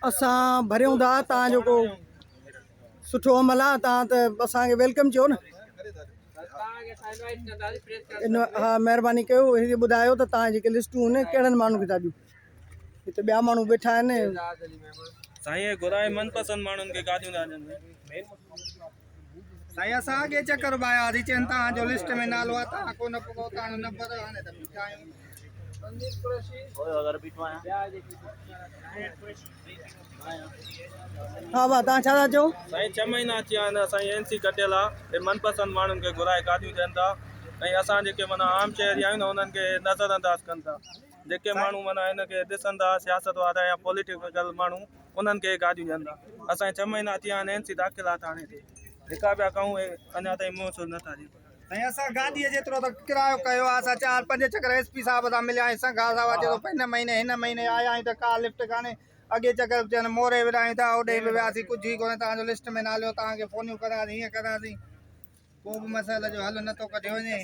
असां भरियूं था तव्हां जेको सुठो अमल आहे तव्हां त असांखे वेलकम चयो न हाँ महिरबानी कयो हिते ॿुधायो त तव्हां जेके लिस्टूं आहिनि कहिड़नि माण्हुनि खे था ॾियो हिते ॿिया माण्हू वेठा आहिनि साईं घुराए मनपसंद माण्हुनि खे गाॾियूं था ॾियनि साईं असां अॻे चकर ॿायासीं चइनि तव्हांजो लिस्ट में नालो आहे तव्हां कोन पोइ तव्हां नंबर हाणे त बीठा आहियूं हा भाउ तव्हां छा था चओ साईं 6 महीना अची विया आहिनि असांजी एनसी कटियल आहे मनपसंद माण्हुनि खे घुराए गाॾियूं ॾियनि था ऐं असां जेके माना आम शहरी आहियूं न उन्हनि खे नज़रअंदाज कनि था जेके माण्हू माना हिनखे ॾिसनि था सियासत वारा या पॉलिटिकल माण्हू उन्हनि खे गाॾियूं ॾियनि था असांखे 6 महीना अची विया आहिनि एनसी दाख़िल आहे थाणे ते धिका पिया कयूं अञा ताईं मुंहुं छो नथा ॾियूं ऐं असां गाॾीअ जेतिरो त किरायो कयो आहे असां 4-5 चकर एसपी साहब सां मिलिया आहियूं संघा साहब जो हिन महीने आया आहियूं त का लिफ्ट कान्हे अॻे चकर चवनि मोरे विरायूं था होॾे बि वियासीं कुझु ई कोन्हे तव्हांजो लिस्ट में नालो तव्हांखे फ़ोनियूं करासीं हीअं करासीं को बि मसइले जो हल नथो कढियो वञे